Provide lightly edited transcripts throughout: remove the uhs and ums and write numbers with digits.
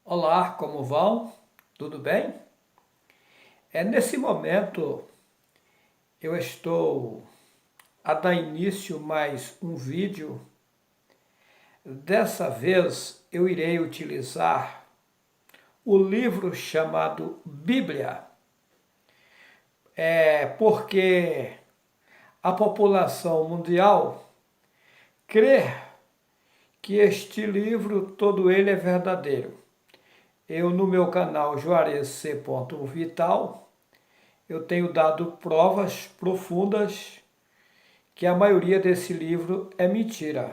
Olá, como vão? Tudo bem? Nesse momento eu estou a dar início mais um vídeo. Dessa vez eu irei utilizar o livro chamado Bíblia, porque a população mundial crê que este livro todo ele é verdadeiro. Eu no meu canal juarez.c.vital eu tenho dado provas profundas que a maioria desse livro é mentira.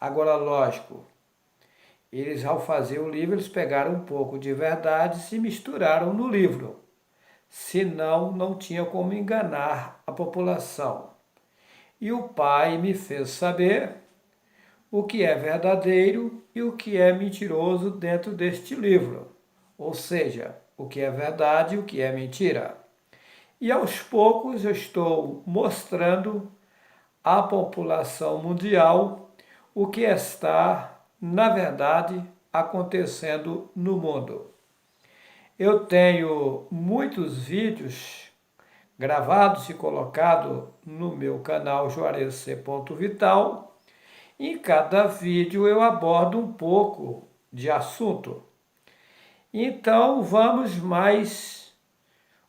Agora, lógico, eles ao fazer o livro, eles pegaram um pouco de verdade e se misturaram no livro. Senão, não tinha como enganar a população. E o Pai me fez saber o que é verdadeiro e o que é mentiroso dentro deste livro. Ou seja, o que é verdade e o que é mentira. E aos poucos eu estou mostrando à população mundial o que está, na verdade, acontecendo no mundo. Eu tenho muitos vídeos gravados e colocados no meu canal juarez.c.vital. Em cada vídeo eu abordo um pouco de assunto. Então vamos mais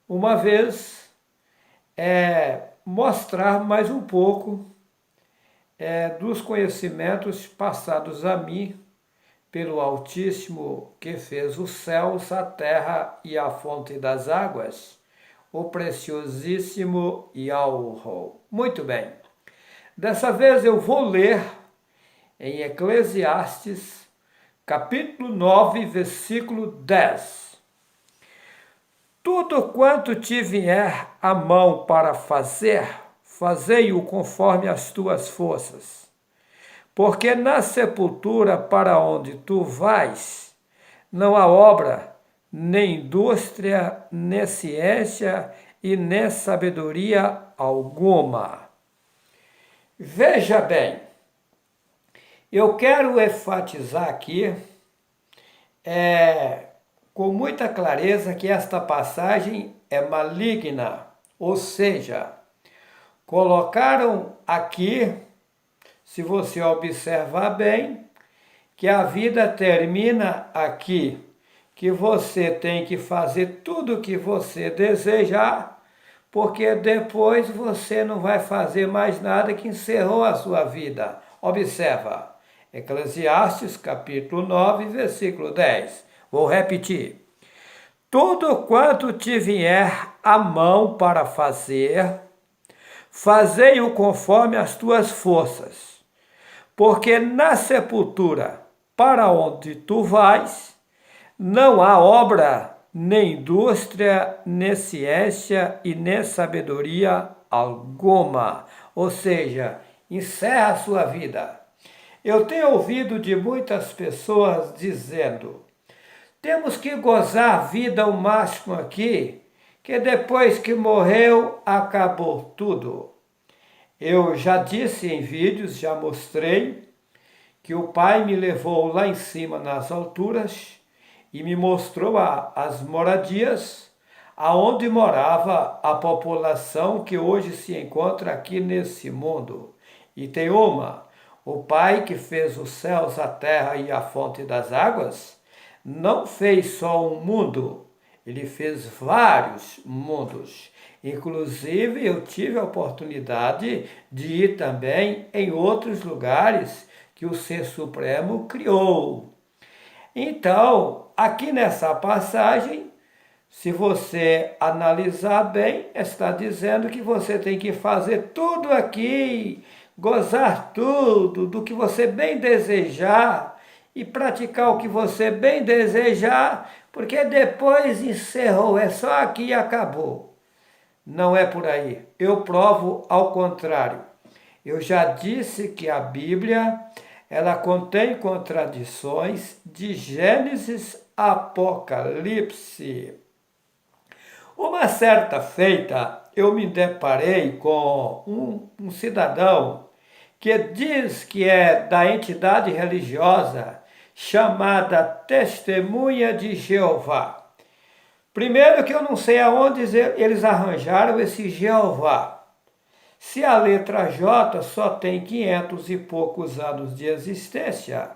uma vez mostrar mais um pouco dos conhecimentos passados a mim pelo Altíssimo que fez os céus, a terra e a fonte das águas, o preciosíssimo Yahweh. Muito bem. Dessa vez eu vou ler em Eclesiastes, capítulo 9, versículo 10. Tudo quanto te vier a mão para fazer, fazei-o conforme as tuas forças. Porque na sepultura para onde tu vais, não há obra, nem indústria, nem ciência e nem sabedoria alguma. Veja bem, eu quero enfatizar aqui com muita clareza que esta passagem é maligna, ou seja, colocaram aqui, se você observar bem, que a vida termina aqui, que você tem que fazer tudo o que você desejar, porque depois você não vai fazer mais nada, que encerrou a sua vida. Observa, Eclesiastes capítulo 9, versículo 10. Vou repetir. Tudo quanto te vier a mão para fazer, fazei-o conforme as tuas forças, porque na sepultura para onde tu vais, não há obra, nem indústria, nem ciência e nem sabedoria alguma. Ou seja, encerra a sua vida. Eu tenho ouvido de muitas pessoas dizendo: temos que gozar a vida ao máximo aqui, que depois que morreu, acabou tudo. Eu já disse em vídeos, já mostrei, que o Pai me levou lá em cima nas alturas e me mostrou as moradias aonde morava a população que hoje se encontra aqui nesse mundo. E tem uma: o Pai que fez os céus, a terra e a fonte das águas, não fez só um mundo, ele fez vários mundos. Inclusive, eu tive a oportunidade de ir também em outros lugares que o Ser Supremo criou. Então, aqui nessa passagem, se você analisar bem, está dizendo que você tem que fazer tudo aqui, gozar tudo, do que você bem desejar e praticar o que você bem desejar, porque depois encerrou, é só aqui e acabou. Não é por aí. Eu provo ao contrário. Eu já disse que a Bíblia, ela contém contradições de Gênesis a Apocalipse. Uma certa feita, eu me deparei com um cidadão que diz que é da entidade religiosa chamada Testemunha de Jeová. Primeiro que eu não sei aonde eles arranjaram esse Jeová. Se a letra J só tem 500 e poucos anos de existência,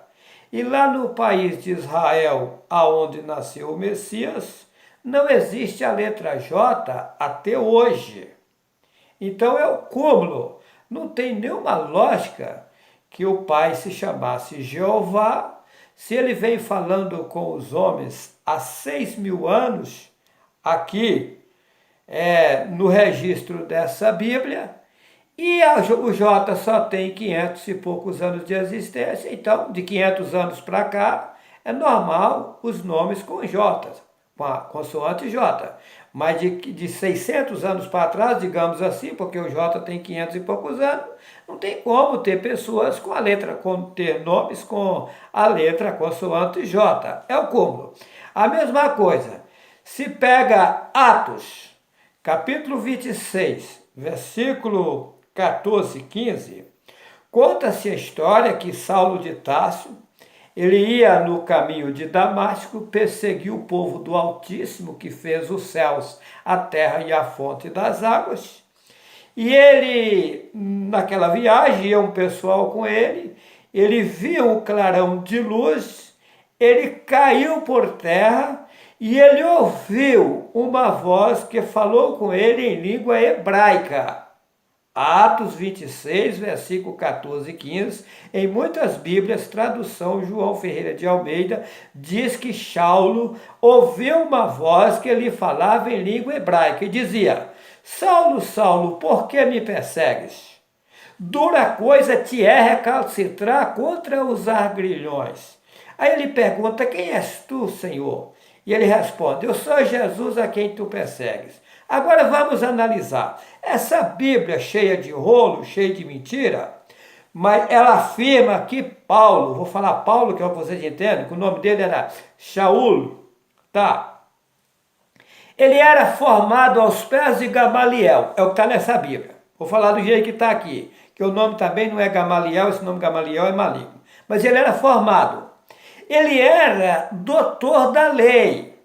e lá no país de Israel, aonde nasceu o Messias, não existe a letra J até hoje. Então é o cúmulo. Não tem nenhuma lógica que o Pai se chamasse Jeová, se ele vem falando com os homens há 6.000 anos, aqui no registro dessa Bíblia, e o J só tem 500 e poucos anos de existência, então de 500 anos para cá é normal os nomes com J, com a consoante J. Mas de 600 anos para trás, digamos assim, porque o J tem 500 e poucos anos, não tem como ter pessoas ter nomes com a letra consoante J. É o cúmulo. A mesma coisa, se pega Atos, capítulo 26, versículo 14 e 15, conta-se a história que Saulo de Tarso, ele ia no caminho de Damasco, perseguiu o povo do Altíssimo, que fez os céus, a terra e a fonte das águas. E ele, naquela viagem, ia um pessoal com ele viu o clarão de luz, ele caiu por terra e ele ouviu uma voz que falou com ele em língua hebraica. Atos 26, versículo 14 e 15, em muitas Bíblias, tradução João Ferreira de Almeida, diz que Saulo ouviu uma voz que lhe falava em língua hebraica e dizia: Saulo, Saulo, por que me persegues? Dura coisa te é recalcitrar contra os arguilhões. Aí ele pergunta: quem és tu, Senhor? E ele responde: eu sou Jesus a quem tu persegues. Agora vamos analisar. Essa Bíblia cheia de rolo, cheia de mentira, mas ela afirma que Paulo, vou falar Paulo, que é o que vocês entendem, que o nome dele era Shaul, tá? Ele era formado aos pés de Gamaliel, é o que está nessa Bíblia. Vou falar do jeito que está aqui, que o nome também não é Gamaliel, esse nome Gamaliel é maligno. Mas ele era formado. Ele era doutor da lei.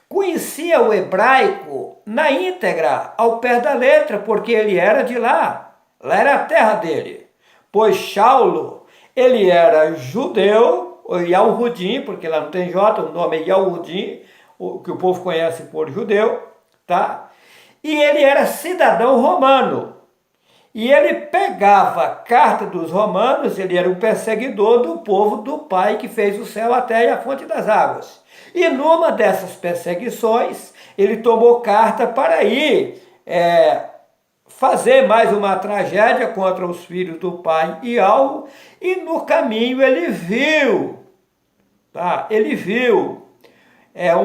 Conhecia o hebraico na íntegra, ao pé da letra, porque ele era de lá. Lá era a terra dele. Pois Saulo, ele era judeu, ou Yahudim, porque lá não tem J, o nome é Yahudim, o que o povo conhece por judeu, tá? E ele era cidadão romano. E ele pegava a carta dos romanos, ele era um perseguidor do povo do Pai que fez o céu, a terra e a fonte das águas. E numa dessas perseguições, ele tomou carta para ir fazer mais uma tragédia contra os filhos do pai e algo, e no caminho ele viu, tá? Ele viu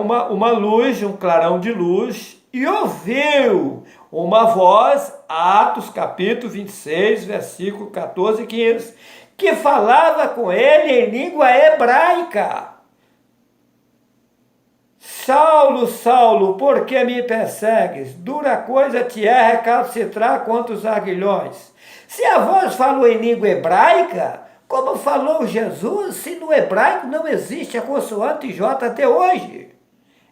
uma luz, um clarão de luz, e ouviu uma voz, Atos capítulo 26, versículo 14 e 15, que falava com ele em língua hebraica. Saulo, Saulo, por que me persegues? Dura coisa te é recalcitrar contra os aguilhões. Se a voz falou em língua hebraica, como falou Jesus, se no hebraico não existe a consoante J até hoje?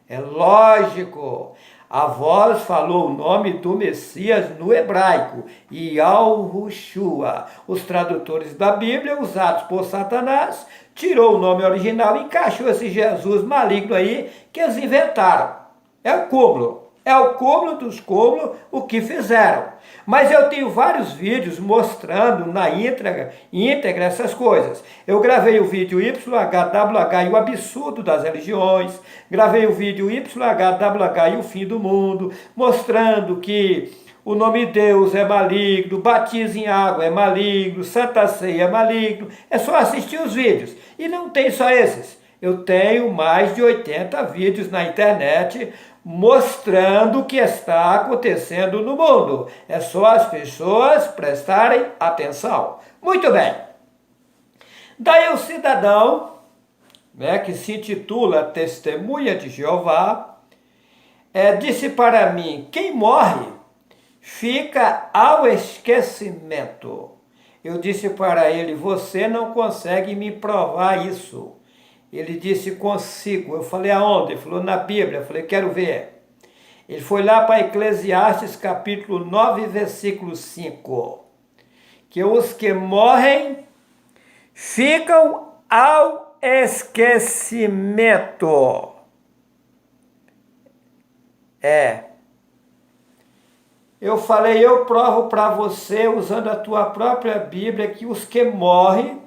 É lógico, a voz falou o nome do Messias no hebraico, Yahushua. Os tradutores da Bíblia, usados por Satanás, tirou o nome original e encaixou esse Jesus maligno aí que eles inventaram. É o cúmulo dos cúmulos o que fizeram. Mas eu tenho vários vídeos mostrando na íntegra essas coisas. Eu gravei o vídeo YHWH e o absurdo das religiões, gravei o vídeo YHWH e o fim do mundo, mostrando que o nome de Deus é maligno, batismo em água é maligno, Santa Ceia é maligno. É só assistir os vídeos. E não tem só esses. Eu tenho mais de 80 vídeos na internet mostrando o que está acontecendo no mundo. É só as pessoas prestarem atenção. Muito bem. Daí o cidadão, que se intitula Testemunha de Jeová, disse para mim: quem morre fica ao esquecimento. Eu disse para ele: você não consegue me provar isso. Ele disse consigo. Eu falei, aonde? Ele falou, na Bíblia. Eu falei, quero ver. Ele foi lá para Eclesiastes capítulo 9, versículo 5. Que os que morrem ficam ao esquecimento. Eu falei, eu provo para você, usando a tua própria Bíblia, que os que morrem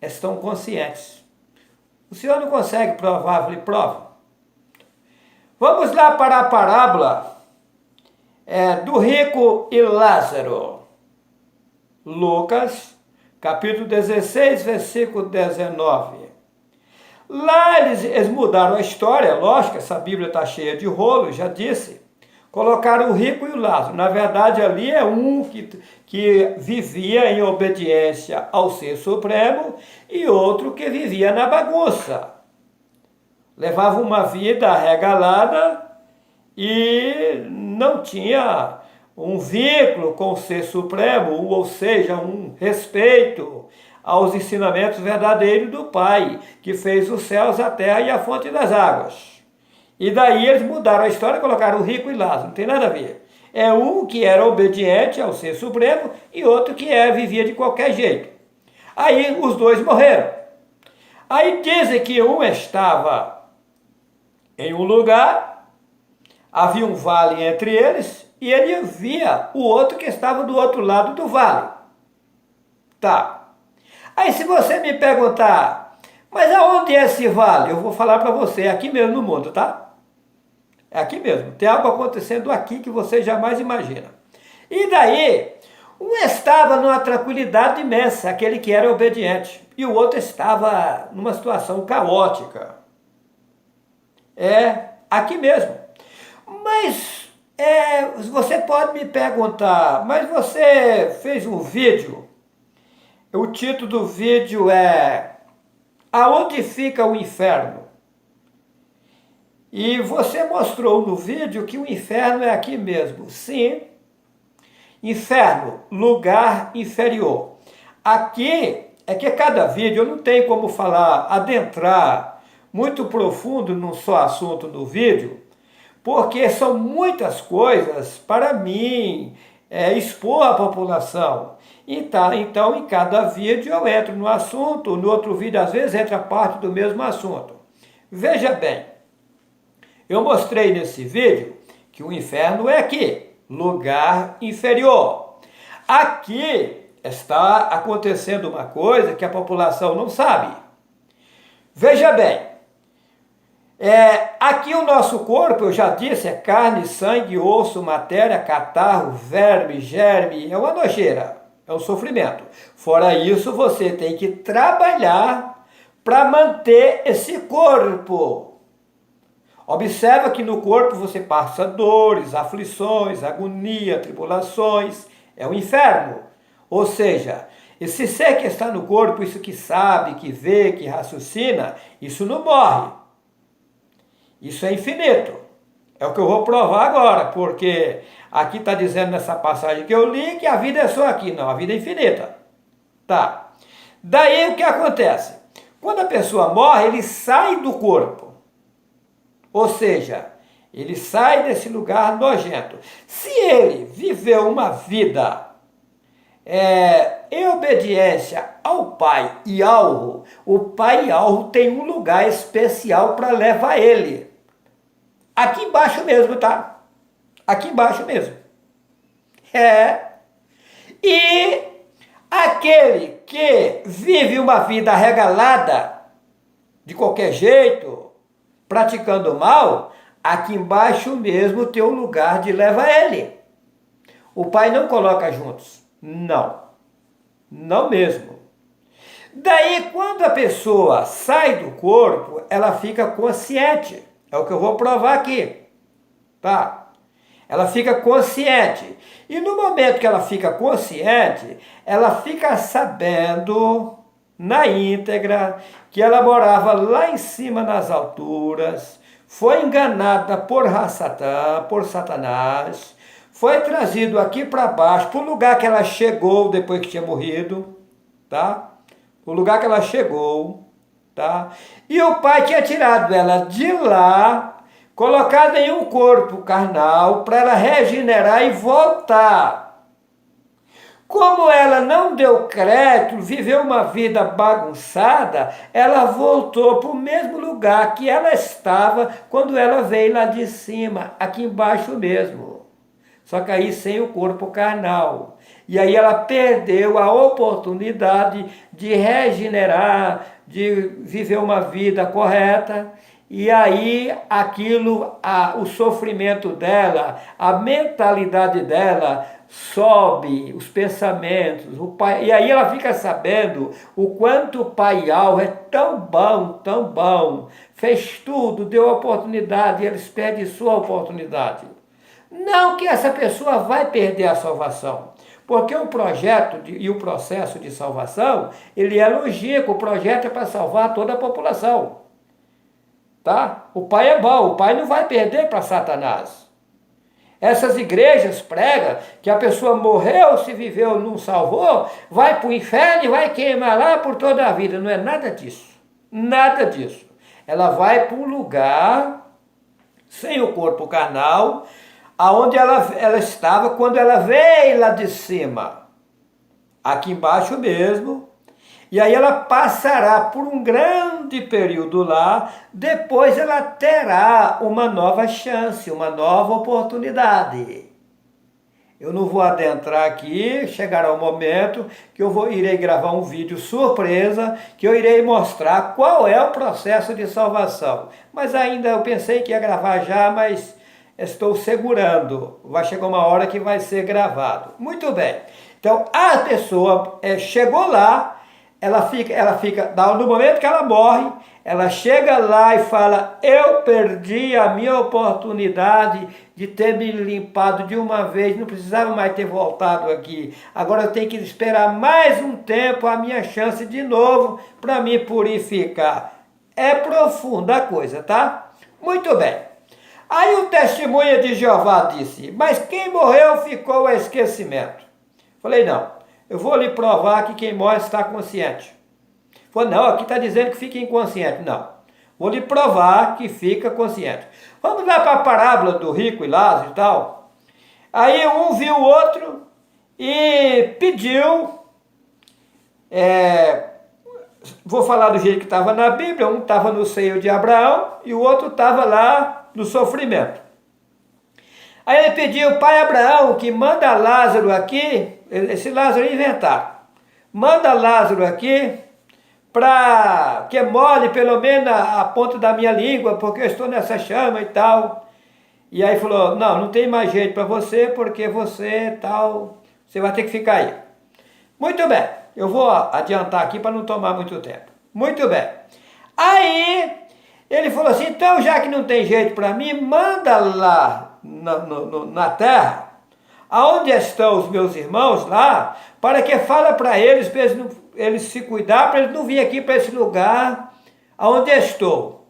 estão conscientes. O senhor não consegue provar? Eu falei, prova. Vamos lá para a parábola do rico e Lázaro. Lucas, capítulo 16, versículo 19. Lá eles mudaram a história, lógico, essa Bíblia está cheia de rolo, já disse. Colocaram o rico e o Lázaro. Na verdade, ali é um que vivia em obediência ao Ser Supremo e outro que vivia na bagunça. Levava uma vida arregalada e não tinha um vínculo com o Ser Supremo, ou seja, um respeito aos ensinamentos verdadeiros do Pai, que fez os céus, a terra e a fonte das águas. E daí eles mudaram a história e colocaram o rico e Lázaro, não tem nada a ver. É um que era obediente ao Ser Supremo e outro que vivia de qualquer jeito. Aí os dois morreram. Aí dizem que um estava em um lugar, havia um vale entre eles, e ele via o outro que estava do outro lado do vale. Tá. Aí se você me perguntar, mas aonde é esse vale? Eu vou falar para você, é aqui mesmo no mundo, tá? É aqui mesmo. Tem algo acontecendo aqui que você jamais imagina. E daí, um estava numa tranquilidade imensa, aquele que era obediente, e o outro estava numa situação caótica. É aqui mesmo. Mas você pode me perguntar, mas você fez um vídeo, o título do vídeo é Aonde Fica o Inferno? E você mostrou no vídeo que o inferno é aqui mesmo. Sim, inferno, lugar inferior. Aqui é que cada vídeo, eu não tenho como falar, adentrar muito profundo num só assunto no vídeo, porque são muitas coisas para mim expor à população. Então, em cada vídeo eu entro no assunto, no outro vídeo às vezes entra parte do mesmo assunto. Veja bem, eu mostrei nesse vídeo que o inferno é aqui, lugar inferior. Aqui está acontecendo uma coisa que a população não sabe. Veja bem, aqui o nosso corpo, eu já disse, é carne, sangue, osso, matéria, catarro, verme, germe, é uma nojeira, é um sofrimento. Fora isso, você tem que trabalhar para manter esse corpo. Observa que no corpo você passa dores, aflições, agonia, tribulações, é o inferno. Ou seja, esse ser que está no corpo, isso que sabe, que vê, que raciocina, isso não morre. Isso é infinito. É o que eu vou provar agora, porque aqui está dizendo nessa passagem que eu li que a vida é só aqui. Não, a vida é infinita. Tá. Daí o que acontece? Quando a pessoa morre, ele sai do corpo. Ou seja, ele sai desse lugar nojento. Se ele viveu uma vida em obediência ao Pai e Alro, o Pai e Alro tem um lugar especial para levar ele. Aqui embaixo mesmo, tá? Aqui embaixo mesmo. E aquele que vive uma vida regalada, de qualquer jeito, praticando mal, aqui embaixo mesmo tem um lugar de levar ele. O Pai não coloca juntos. Não. Não mesmo. Daí, quando a pessoa sai do corpo, ela fica consciente. É o que eu vou provar aqui. Tá? Ela fica consciente. E no momento que ela fica consciente, ela fica sabendo na íntegra que ela morava lá em cima nas alturas, foi enganada por Satã, por Satanás, foi trazido aqui para baixo, para o lugar que ela chegou depois que tinha morrido, tá? O lugar que ela chegou, tá? E o pai tinha tirado ela de lá, colocado em um corpo carnal, para ela regenerar e voltar. Como ela não deu crédito, viveu uma vida bagunçada, ela voltou para o mesmo lugar que ela estava quando ela veio lá de cima, aqui embaixo mesmo. Só que aí sem o corpo carnal. E aí ela perdeu a oportunidade de regenerar, de viver uma vida correta. E aí aquilo, o sofrimento dela, a mentalidade dela sobe, os pensamentos, e aí ela fica sabendo o quanto o Pai Al é tão bom, fez tudo, deu oportunidade, e eles perdem sua oportunidade. Não que essa pessoa vai perder a salvação, porque o projeto e o processo de salvação, ele é longínquo, o projeto é para salvar toda a população. Tá? O Pai é bom, o Pai não vai perder para Satanás. Essas igrejas pregam que a pessoa morreu, se viveu, não salvou, vai para o inferno e vai queimar lá por toda a vida. Não é nada disso. Nada disso. Ela vai para um lugar sem o corpo carnal, aonde ela estava quando ela veio lá de cima. Aqui embaixo mesmo. E aí ela passará por um grande período lá, depois ela terá uma nova chance, uma nova oportunidade. Eu não vou adentrar aqui, chegará um momento que irei gravar um vídeo surpresa, que eu irei mostrar qual é o processo de salvação. Mas ainda eu pensei que ia gravar já, mas estou segurando. Vai chegar uma hora que vai ser gravado. Muito bem. Então a pessoa chegou lá, ela fica, no momento que ela morre, ela chega lá e fala, eu perdi a minha oportunidade de ter me limpado de uma vez, não precisava mais ter voltado aqui, agora eu tenho que esperar mais um tempo a minha chance de novo para me purificar. É profunda a coisa, tá? Muito bem. Aí o testemunha de Jeová disse, mas quem morreu ficou ao esquecimento. Falei, não. Eu vou lhe provar que quem morre está consciente. Falei, não, aqui está dizendo que fica inconsciente. Não, vou lhe provar que fica consciente. Vamos lá para a parábola do rico e Lázaro e tal. Aí um viu o outro e pediu, vou falar do jeito que estava na Bíblia, um estava no seio de Abraão e o outro estava lá no sofrimento. Aí ele pediu, pai Abraão, que manda Lázaro aqui, esse Lázaro inventar, manda Lázaro aqui, para que molhe pelo menos a ponta da minha língua, porque eu estou nessa chama e tal. E aí falou, não tem mais jeito para você, porque você tal, você vai ter que ficar aí. Muito bem, eu vou adiantar aqui para não tomar muito tempo. Muito bem. Aí ele falou assim, então já que não tem jeito para mim, manda lá na terra, aonde estão os meus irmãos lá, para que fala para eles eles se cuidar, para eles não virem aqui para esse lugar aonde estou.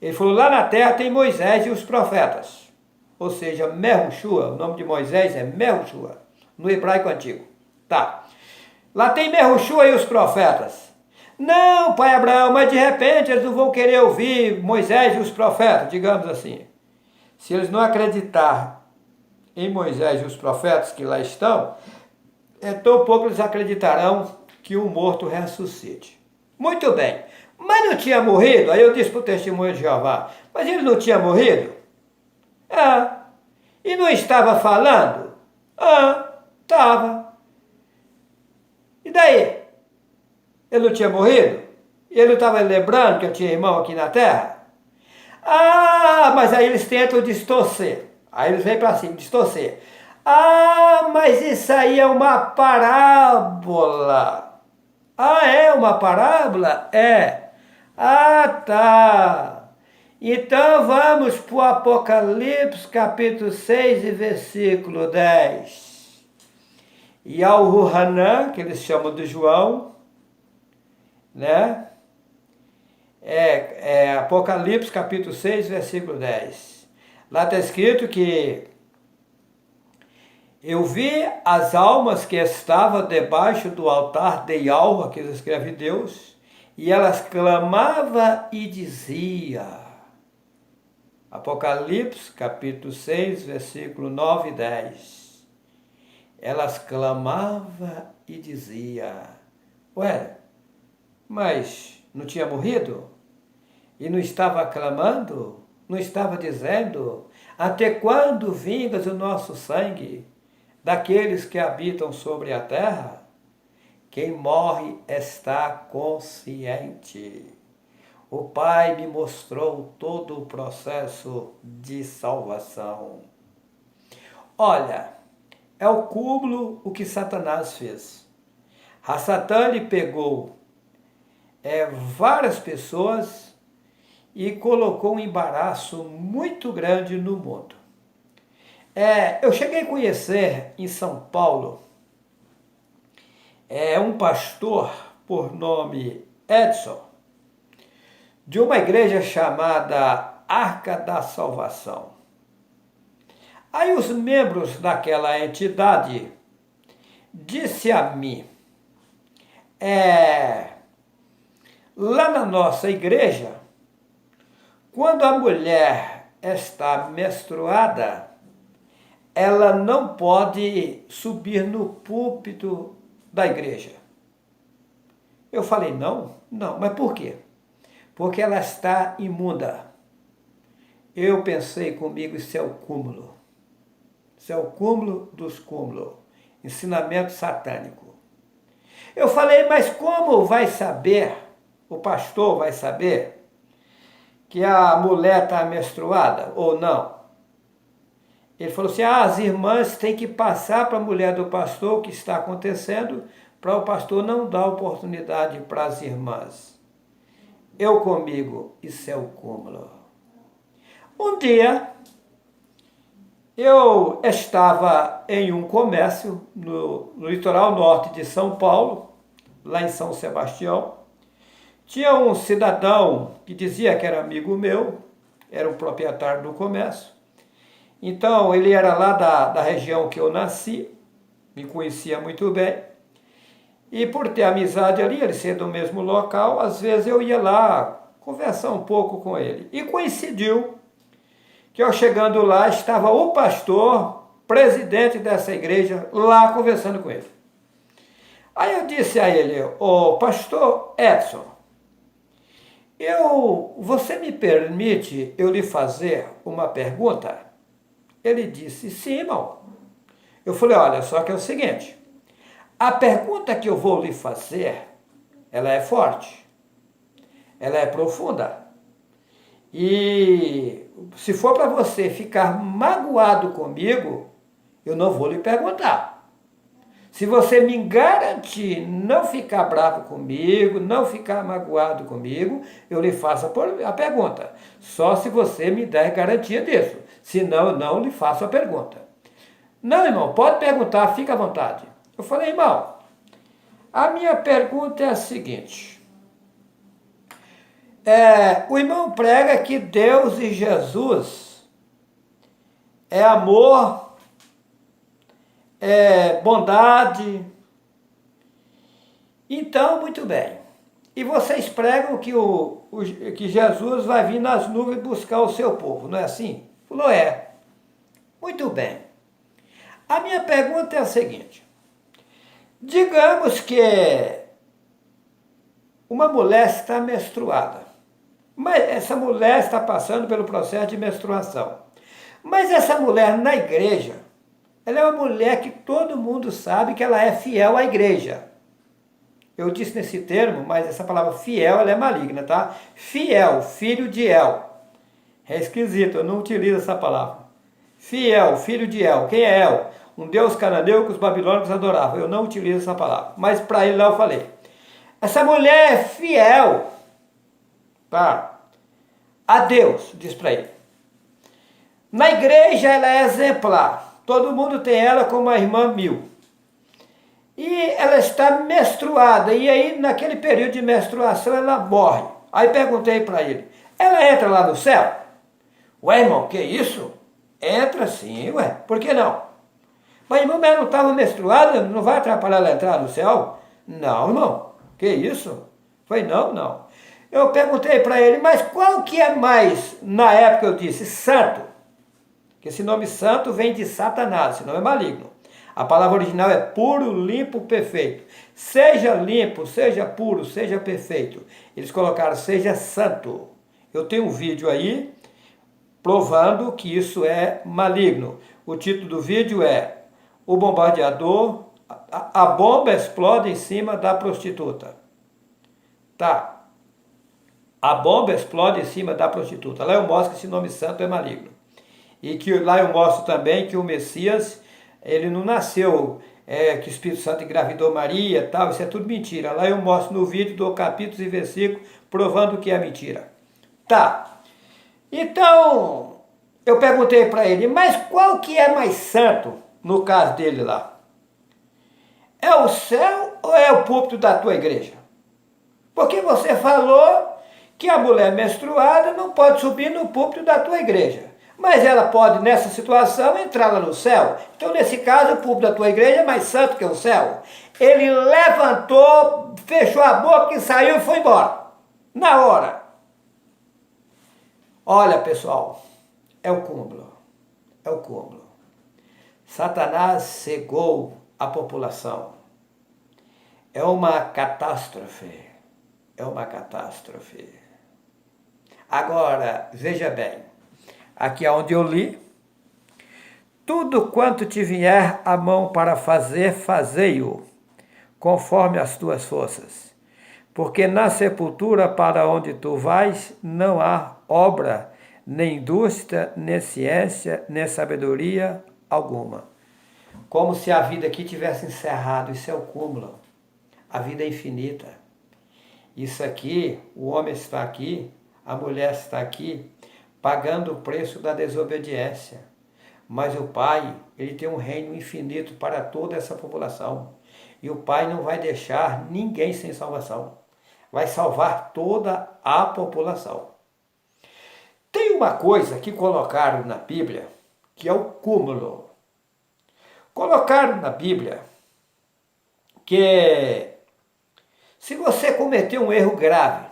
Ele falou, lá na terra tem Moisés e os profetas, ou seja, Mehushua, o nome de Moisés é Mehushua, no hebraico antigo. Tá. Lá tem Mehushua e os profetas. Não, pai Abraão, mas de repente eles não vão querer ouvir Moisés e os profetas, digamos assim. Se eles não acreditarem em Moisés e os profetas que lá estão, tão pouco eles acreditarão que o morto ressuscite. Muito bem. Mas não tinha morrido? Aí eu disse para o testemunho de Jeová, mas ele não tinha morrido? E não estava falando? Estava. E daí? Ele não tinha morrido? E ele não estava lembrando que eu tinha irmão aqui na terra? Mas aí eles tentam distorcer. Aí eles vêm para cima, distorcer. Mas isso aí é uma parábola. É uma parábola? É. Tá. Então vamos para o Apocalipse, capítulo 6 e versículo 10. E ao Ruhanã, que eles chamam de João, né? Apocalipse, capítulo 6, versículo 10. Lá está escrito que eu vi as almas que estavam debaixo do altar de Yahweh, que escreve Deus, E elas clamavam e dizia. Apocalipse, capítulo 6, versículo 9 e 10. Elas clamavam e dizia: ué, mas não tinha morrido? E não estava clamando? Não estava dizendo: até quando vingas o nosso sangue daqueles que habitam sobre a terra? Quem morre está consciente. O Pai me mostrou todo o processo de salvação. Olha, é o cúmulo o que Satanás fez. A Satã lhe pegou várias pessoas e colocou um embaraço muito grande no mundo. Eu cheguei a conhecer em São Paulo um pastor por nome Edson, de uma igreja chamada Arca da Salvação. Aí os membros daquela entidade disse a mim, lá na nossa igreja, quando a mulher está menstruada, ela não pode subir no púlpito da igreja. Eu falei, não, mas por quê? Porque ela está imunda. Eu pensei comigo, isso é o cúmulo. Isso é o cúmulo dos cúmulos. Ensinamento satânico. Eu falei, mas como vai saber, o pastor vai saber, que a mulher está menstruada ou não? Ele falou assim, as irmãs têm que passar para a mulher do pastor o que está acontecendo, para o pastor não dar oportunidade para as irmãs. Eu comigo, isso é o cúmulo. Um dia, eu estava em um comércio no litoral norte de São Paulo, lá em São Sebastião. Tinha um cidadão que dizia que era amigo meu, era o proprietário do comércio. Então, ele era lá da região que eu nasci, me conhecia muito bem. E por ter amizade ali, ele ser do mesmo local, às vezes eu ia lá conversar um pouco com ele. E coincidiu que eu chegando lá, estava o pastor, presidente dessa igreja, lá conversando com ele. Aí eu disse a ele, ô pastor Edson, você me permite eu lhe fazer uma pergunta? Ele disse, sim, irmão. Eu falei, olha, só que é o seguinte, a pergunta que eu vou lhe fazer, ela é forte, ela é profunda. E se for para você ficar magoado comigo, eu não vou lhe perguntar. Se você me garantir não ficar bravo comigo, não ficar magoado comigo, eu lhe faço a pergunta. Só se você me der garantia disso. Senão, eu não lhe faço a pergunta. Não, irmão, pode perguntar, fica à vontade. Eu falei, irmão, a minha pergunta é a seguinte. O irmão prega que Deus e Jesus é amor, é bondade. Então, muito bem. E vocês pregam que Jesus vai vir nas nuvens buscar o seu povo, não é assim? Falou, é. Muito bem. A minha pergunta é a seguinte. Digamos que uma mulher está menstruada. Mas essa mulher está passando pelo processo de menstruação. Mas essa mulher na igreja, ela é uma mulher que todo mundo sabe que ela é fiel à igreja. Eu disse nesse termo, mas essa palavra fiel, ela é maligna, tá? Fiel, filho de El. É esquisito, eu não utilizo essa palavra. Fiel, filho de El. Quem é El? Um deus cananeu que os babilônicos adoravam. Eu não utilizo essa palavra, mas para ele lá eu falei. Essa mulher é fiel, tá? A Deus, diz para ele. Na igreja ela é exemplar. Todo mundo tem ela como a irmã mil. E ela está menstruada. E aí, naquele período de menstruação, ela morre. Aí perguntei para ele, ela entra lá no céu? Ué, irmão, que isso? Entra sim, ué. Por que não? Mas, irmão, ela não estava menstruada? Não vai atrapalhar ela entrar no céu? Não, irmão. Que isso? Falei, não, não. Eu perguntei para ele, mas qual que é mais, na época eu disse, santo? Que esse nome santo vem de Satanás, esse nome é maligno. A palavra original é puro, limpo, perfeito. Seja limpo, seja puro, seja perfeito. Eles colocaram, seja santo. Eu tenho um vídeo aí provando que isso é maligno. O título do vídeo é O Bombardeador, a bomba explode em cima da prostituta. Tá. A bomba explode em cima da prostituta. Lá eu mostro que esse nome santo é maligno. E que lá eu mostro também que o Messias, ele não nasceu, que o Espírito Santo engravidou Maria, tal, isso é tudo mentira. Lá eu mostro no vídeo, dou capítulos e versículos, provando que é mentira. Tá. Então, eu perguntei para ele, mas qual que é mais santo, no caso dele lá? É o céu ou é o púlpito da tua igreja? Porque você falou que a mulher menstruada não pode subir no púlpito da tua igreja. Mas ela pode, nessa situação, entrar lá no céu. Então, nesse caso, o púlpito da tua igreja é mais santo que o céu. Ele levantou, fechou a boca e saiu e foi embora. Na hora. Olha, pessoal, é o cúmulo. É o cúmulo. Satanás cegou a população. É uma catástrofe. É uma catástrofe. Agora, veja bem. Aqui é onde eu li. Tudo quanto te vier a mão para fazer, fazei-o, conforme as tuas forças. Porque na sepultura para onde tu vais, não há obra, nem indústria, nem ciência, nem sabedoria alguma. Como se a vida aqui tivesse encerrado. Isso é o cúmulo. A vida é infinita. Isso aqui, o homem está aqui, a mulher está aqui, pagando o preço da desobediência. Mas o Pai, ele tem um reino infinito para toda essa população. E o Pai não vai deixar ninguém sem salvação. Vai salvar toda a população. Tem uma coisa que colocaram na Bíblia, que é o cúmulo. Colocaram na Bíblia que se você cometer um erro grave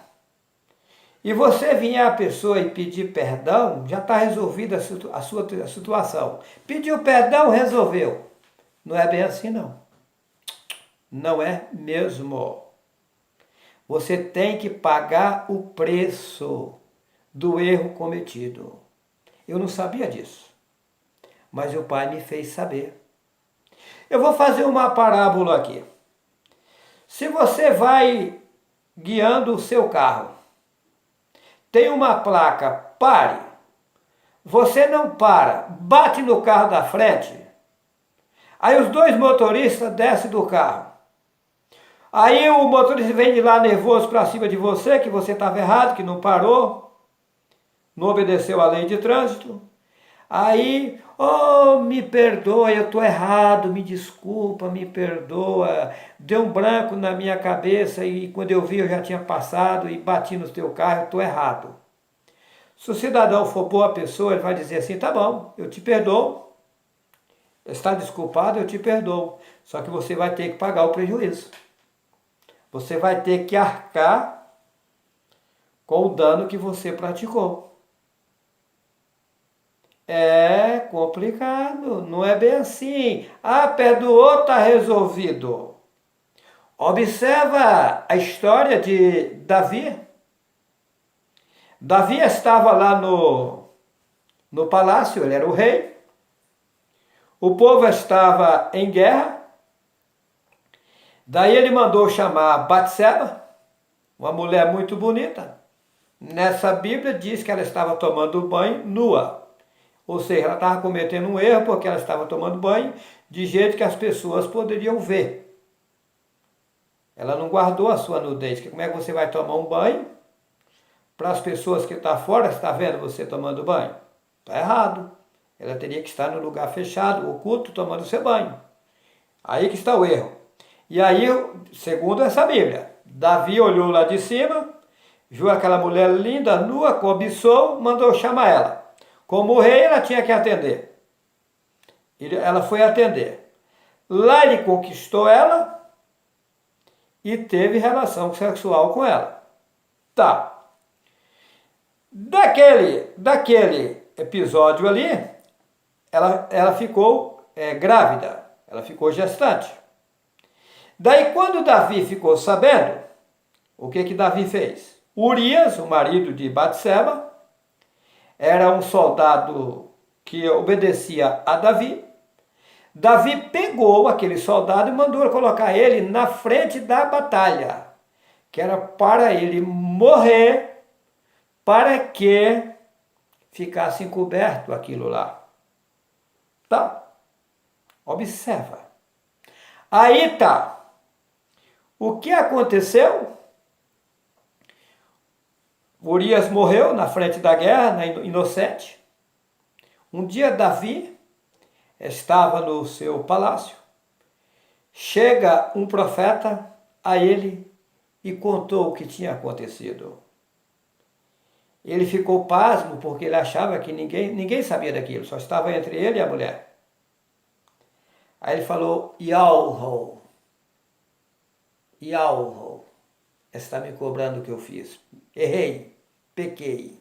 e você vier à pessoa e pedir perdão, já está resolvida a sua situação. Pediu perdão, resolveu. Não é bem assim, não. Não é mesmo. Você tem que pagar o preço do erro cometido. Eu não sabia disso, mas o Pai me fez saber. Eu vou fazer uma parábola aqui. Se você vai guiando o seu carro, tem uma placa, pare. Você não para, bate no carro da frente. Aí os dois motoristas descem do carro. Aí o motorista vem de lá nervoso para cima de você, que você estava errado, que não parou, não obedeceu a lei de trânsito. Aí, me perdoa, eu estou errado, me desculpa, me perdoa. Deu um branco na minha cabeça e quando eu vi eu já tinha passado e bati no teu carro, eu estou errado. Se o cidadão for boa pessoa, ele vai dizer assim, tá bom, eu te perdoo. Está desculpado, eu te perdoo. Só que você vai ter que pagar o prejuízo. Você vai ter que arcar com o dano que você praticou. É complicado, não é bem assim. Perdoou, está resolvido. Observa a história de Davi. Davi estava lá no palácio, ele era o rei. O povo estava em guerra. Daí ele mandou chamar Batseba, uma mulher muito bonita. Nessa Bíblia diz que ela estava tomando banho nua. Ou seja, ela estava cometendo um erro porque ela estava tomando banho de jeito que as pessoas poderiam ver. Ela não guardou a sua nudez. Como é que você vai tomar um banho para as pessoas que estão fora estar vendo você tomando banho? Está errado. Ela teria que estar no lugar fechado, oculto, tomando seu banho. Aí que está o erro. E aí, segundo essa Bíblia, Davi olhou lá de cima, viu aquela mulher linda, nua, cobiçou, mandou chamar ela. Como rei, ela tinha que atender. Ela foi atender. Lá ele conquistou ela e teve relação sexual com ela. Tá. Daquele episódio ali, ela ficou grávida, ela ficou gestante. Daí quando Davi ficou sabendo, o que Davi fez? Urias, o marido de Batseba, era um soldado que obedecia a Davi. Davi pegou aquele soldado e mandou colocar ele na frente da batalha, que era para ele morrer, para que ficasse encoberto aquilo lá. Tá? Observa. Aí tá. O que aconteceu? Urias morreu na frente da guerra, inocente. Um dia Davi estava no seu palácio. Chega um profeta a ele e contou o que tinha acontecido. Ele ficou pasmo porque ele achava que ninguém sabia daquilo, só estava entre ele e a mulher. Aí ele falou, Yahweh, está me cobrando o que eu fiz. Errei, pequei.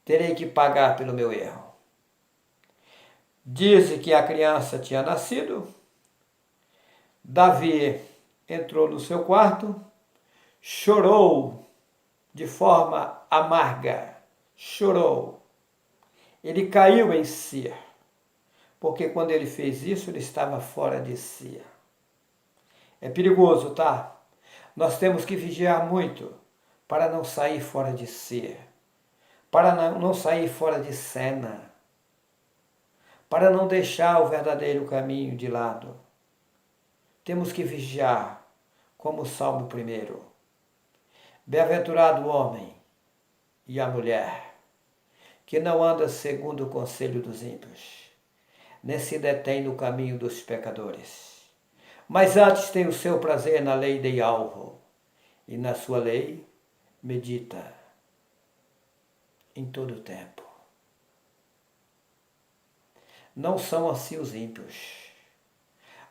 Terei que pagar pelo meu erro. Diz que a criança tinha nascido. Davi entrou no seu quarto, chorou de forma amarga. Chorou. Ele caiu em si. Porque quando ele fez isso, ele estava fora de si. É perigoso, tá? Nós temos que vigiar muito para não sair fora de si, para não sair fora de cena, para não deixar o verdadeiro caminho de lado. Temos que vigiar, como o Salmo 1. Bem-aventurado o homem e a mulher, que não anda segundo o conselho dos ímpios, nem se detém no caminho dos pecadores, mas antes tem o seu prazer na lei de Yahweh, e na sua lei medita em todo o tempo. Não são assim os ímpios,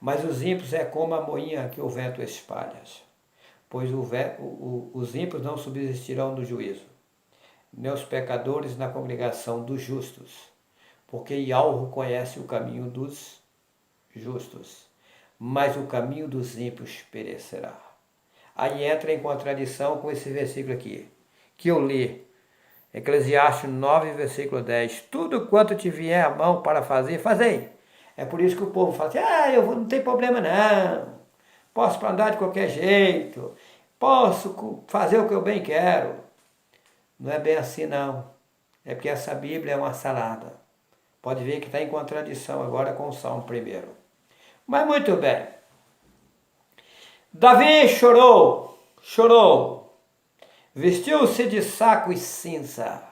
mas os ímpios é como a moinha que o vento espalha, pois os ímpios não subsistirão no juízo, nem os pecadores na congregação dos justos, porque Yahweh conhece o caminho dos justos, mas o caminho dos ímpios perecerá. Aí entra em contradição com esse versículo aqui, que eu li, Eclesiastes 9, versículo 10. Tudo quanto te vier à mão para fazer, fazei. É por isso que o povo fala assim, não tem problema não, posso andar de qualquer jeito, posso fazer o que eu bem quero. Não é bem assim não, é porque essa Bíblia é uma salada. Pode ver que está em contradição agora com o Salmo 1. Mas muito bem. Davi chorou, vestiu-se de saco e cinza,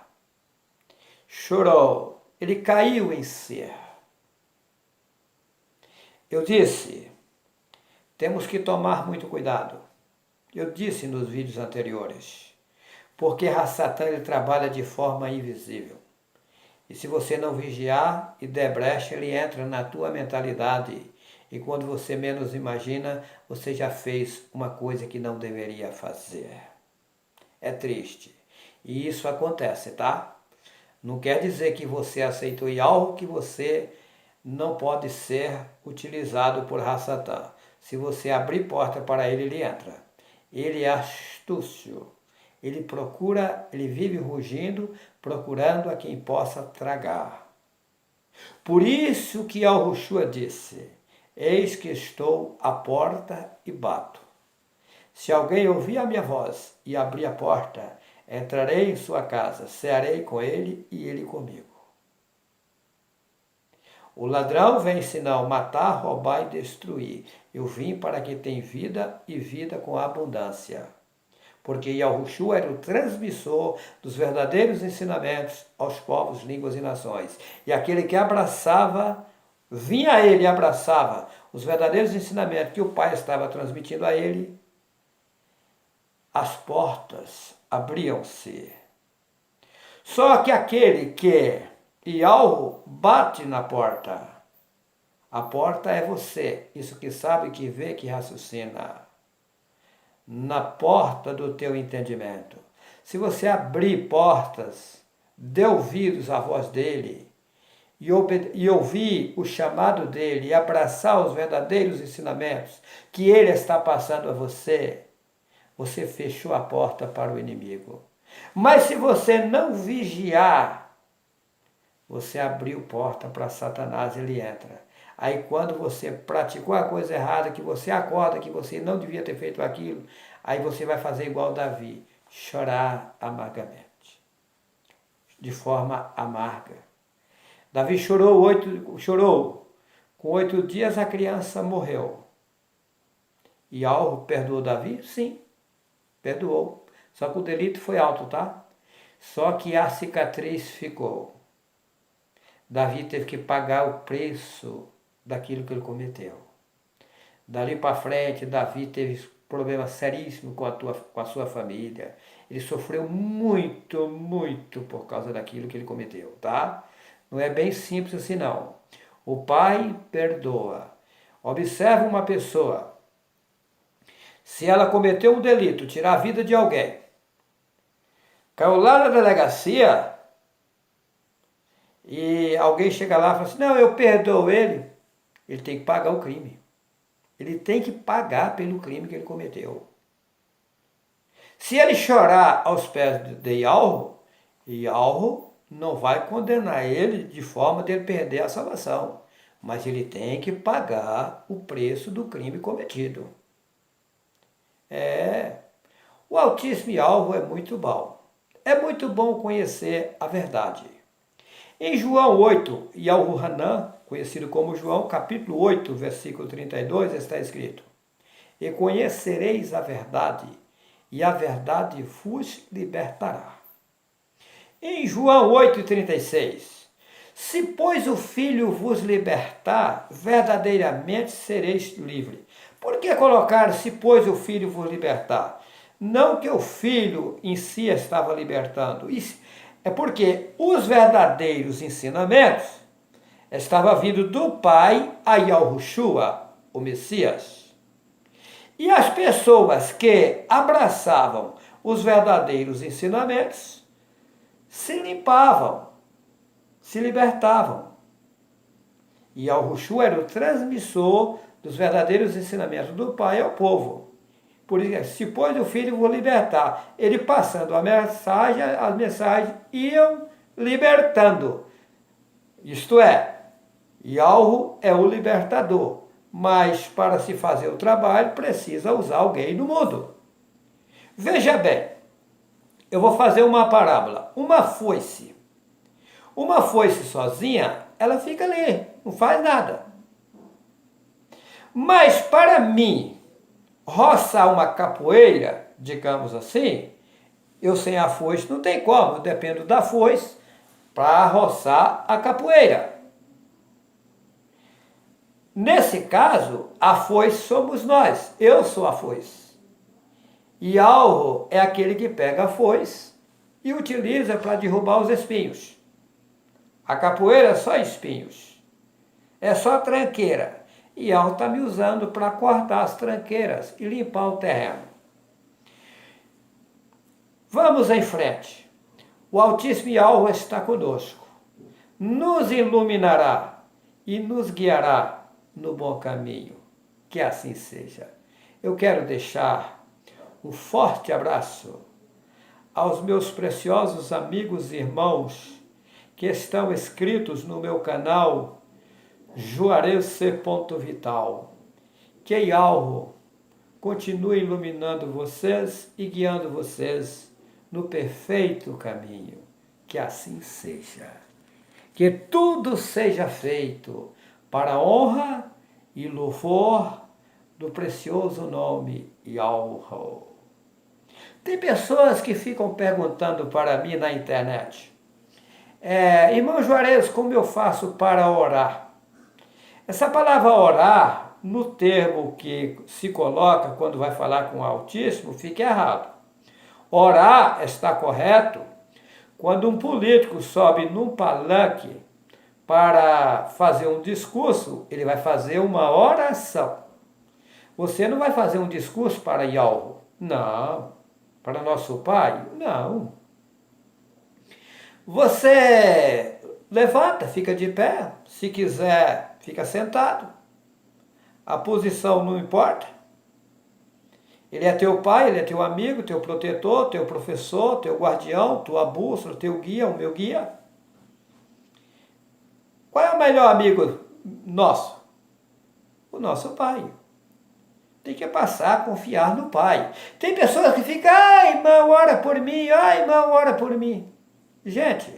chorou, ele caiu em si. Eu disse, temos que tomar muito cuidado. Eu disse nos vídeos anteriores, porque Satã ele trabalha de forma invisível. E se você não vigiar e der brecha, ele entra na tua mentalidade. E quando você menos imagina, você já fez uma coisa que não deveria fazer. É triste. E isso acontece, tá? Não quer dizer que você aceitou algo que você não pode ser utilizado por Satã. Se você abrir porta para ele, ele entra. Ele é astúcio. Ele procura, ele vive rugindo, procurando a quem possa tragar. Por isso que Yahushua disse, eis que estou à porta e bato. Se alguém ouvir a minha voz e abrir a porta, entrarei em sua casa, cearei com ele e ele comigo. O ladrão vem senão matar, roubar e destruir. Eu vim para que tenha vida e vida com abundância. Porque Yahushua era o transmissor dos verdadeiros ensinamentos aos povos, línguas e nações. E aquele que abraçava, vinha a ele e abraçava os verdadeiros ensinamentos que o Pai estava transmitindo a ele, as portas abriam-se. Só que aquele que Yahweh bate na porta, a porta é você, isso que sabe, que vê, que raciocina. na porta do teu entendimento. Se você abrir portas, dê ouvidos à voz dele e ouvir o chamado dele e abraçar os verdadeiros ensinamentos que ele está passando a você, você fechou a porta para o inimigo. Mas se você não vigiar, você abriu porta para Satanás, ele entra. Aí quando você praticou a coisa errada, que você acorda, que você não devia ter feito aquilo, aí você vai fazer igual Davi, chorar amargamente, de forma amarga. Davi chorou. Com 8 dias a criança morreu. E Alro perdoou Davi? Sim, perdoou. Só que o delito foi alto, tá? Só que a cicatriz ficou. Davi teve que pagar o preço daquilo que ele cometeu. Dali para frente, Davi teve problemas seríssimos com a sua família. Ele sofreu muito, muito por causa daquilo que ele cometeu, tá? Não é bem simples assim, não. O pai perdoa. Observa uma pessoa. Se ela cometeu um delito, tirar a vida de alguém, caiu lá na delegacia e alguém chega lá e fala assim, não, eu perdoo ele. Ele tem que pagar o crime. Ele tem que pagar pelo crime que ele cometeu. Se ele chorar aos pés de Yahweh não vai condenar ele de forma de ele perder a salvação. Mas ele tem que pagar o preço do crime cometido. O Altíssimo Yahweh é muito bom. É muito bom conhecer a verdade. Em João 8, Yahuanã, conhecido como João, capítulo 8, versículo 32, está escrito: E conhecereis a verdade, e a verdade vos libertará. Em João 8,36, se pois o Filho vos libertar, verdadeiramente sereis livres. Por que colocar se pois o Filho vos libertar? Não que o Filho em si estava libertando, é porque os verdadeiros ensinamentos estavam vindo do Pai a Yahushua, o Messias. E as pessoas que abraçavam os verdadeiros ensinamentos se limpavam, se libertavam. E Yahushua era o transmissor dos verdadeiros ensinamentos do Pai ao povo. Por isso, se pois o Filho vou libertar, ele passando a mensagem, as mensagens iam libertando. Isto é, Yahweh é o libertador, mas para se fazer o trabalho precisa usar alguém no mundo. Veja bem, eu vou fazer uma parábola. Uma foice sozinha, ela fica ali, não faz nada. Mas para mim, roçar uma capoeira, digamos assim, eu sem a foice não tem como, eu dependo da foice para roçar a capoeira. Nesse caso, a foice somos nós, eu sou a foice. E Alro é aquele que pega a foice e utiliza para derrubar os espinhos. A capoeira é só espinhos, é só tranqueira. E Alro está me usando para cortar as tranqueiras e limpar o terreno. Vamos em frente. O Altíssimo Yahweh está conosco. Nos iluminará e nos guiará no bom caminho. Que assim seja. Eu quero deixar um forte abraço aos meus preciosos amigos e irmãos que estão inscritos no meu canal Juarez.vital. Que Yahweh continue iluminando vocês e guiando vocês no perfeito caminho. Que assim seja. Que tudo seja feito para a honra e louvor do precioso nome Yahweh. Tem pessoas que ficam perguntando para mim na internet: irmão Juarez, como eu faço para orar? Essa palavra orar, no termo que se coloca quando vai falar com o Altíssimo, fica errado. Orar está correto quando um político sobe num palanque para fazer um discurso, ele vai fazer uma oração. Você não vai fazer um discurso para Yahweh, Não. Para nosso Pai? Não. Você levanta, fica de pé. Se quiser, fica sentado. A posição não importa. Ele é teu pai, ele é teu amigo, teu protetor, teu professor, teu guardião, tua bússola, teu guia, o meu guia. Qual é o melhor amigo nosso? O nosso pai. Tem que passar a confiar no pai. Tem pessoas que ficam, ai, irmão, ora por mim, ai, irmão, ora por mim. Gente,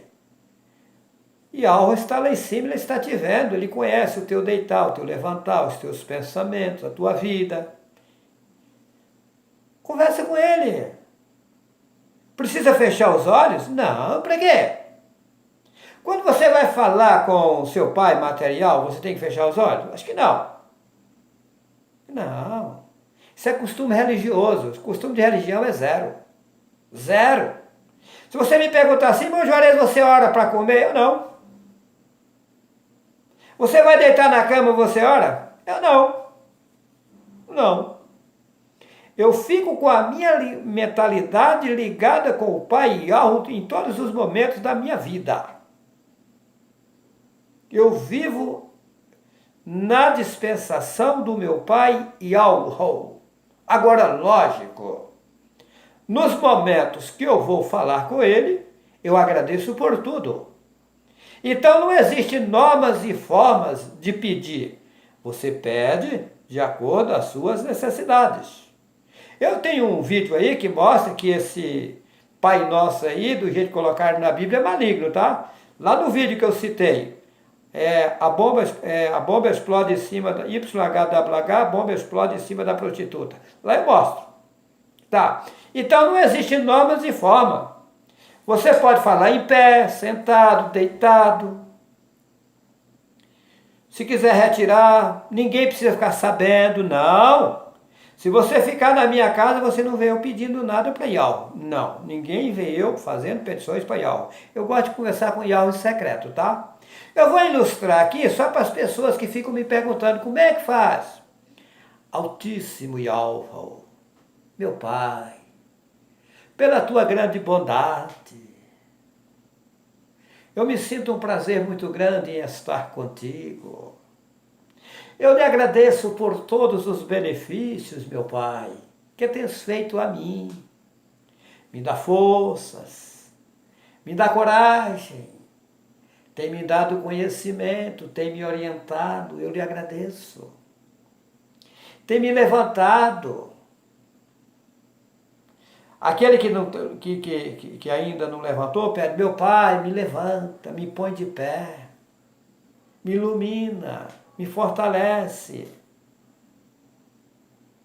Yahweh está lá em cima, ele está te vendo, ele conhece o teu deitar, o teu levantar, os teus pensamentos, a tua vida. Conversa com ele. Precisa fechar os olhos? Não, para quê? Quando você vai falar com o seu pai material, você tem que fechar os olhos? Acho que não. Não. Isso é costume religioso. O costume de religião é zero. Zero. Se você me perguntar assim, meu Juarez, você ora para comer? Eu não. Você vai deitar na cama e você ora? Eu não. Não. Eu fico com a minha mentalidade ligada com o Pai Yahweh em todos os momentos da minha vida. Eu vivo na dispensação do meu Pai Yahweh. Agora, lógico, nos momentos que eu vou falar com Ele, eu agradeço por tudo. Então não existe normas e formas de pedir. Você pede de acordo às suas necessidades. Eu tenho um vídeo aí que mostra que esse Pai Nosso aí, do jeito que colocaram na Bíblia, é maligno, tá? Lá no vídeo que eu citei, a bomba explode em cima da YHWH, a bomba explode em cima da prostituta. Lá eu mostro. Tá? Então não existe normas e forma. Você pode falar em pé, sentado, deitado. Se quiser retirar, ninguém precisa ficar sabendo, não. Se você ficar na minha casa, você não vê eu pedindo nada para Yahweh. Não, ninguém vê eu fazendo petições para Yahweh. Eu gosto de conversar com Yahweh em secreto, tá? Eu vou ilustrar aqui só para as pessoas que ficam me perguntando como é que faz. Altíssimo Yahweh, meu Pai, pela tua grande bondade, eu me sinto um prazer muito grande em estar contigo. Eu lhe agradeço por todos os benefícios, meu Pai, que tens feito a mim. Me dá forças, me dá coragem, tem me dado conhecimento, tem me orientado, eu lhe agradeço. Tem me levantado. Aquele que ainda não levantou, pede, meu Pai, me levanta, me põe de pé, me ilumina, me fortalece,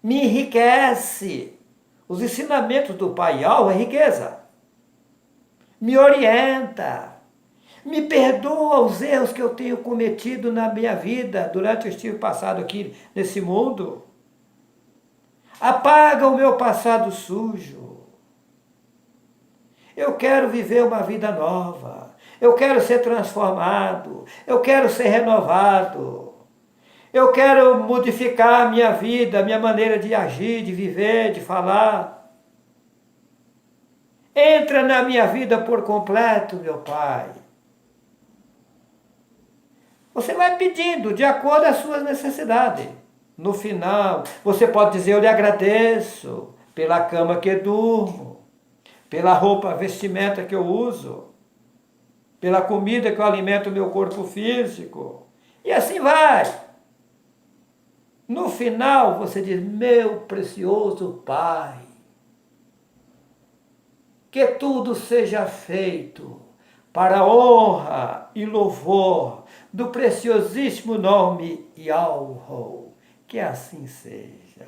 me enriquece. Os ensinamentos do Pai Yahweh é riqueza. Me orienta, me perdoa os erros que eu tenho cometido na minha vida durante o estive passado aqui nesse mundo. Apaga o meu passado sujo. Eu quero viver uma vida nova. Eu quero ser transformado. Eu quero ser renovado. Eu quero modificar a minha vida, a minha maneira de agir, de viver, de falar. Entra na minha vida por completo, meu Pai. Você vai pedindo de acordo às suas necessidades. No final, você pode dizer, eu lhe agradeço pela cama que durmo, pela roupa, vestimenta que eu uso, pela comida que eu alimento o meu corpo físico. E assim vai. No final, você diz, meu precioso Pai, que tudo seja feito para a honra e louvor do preciosíssimo nome Yahweh. Que assim seja.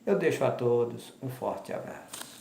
Eu deixo a todos um forte abraço.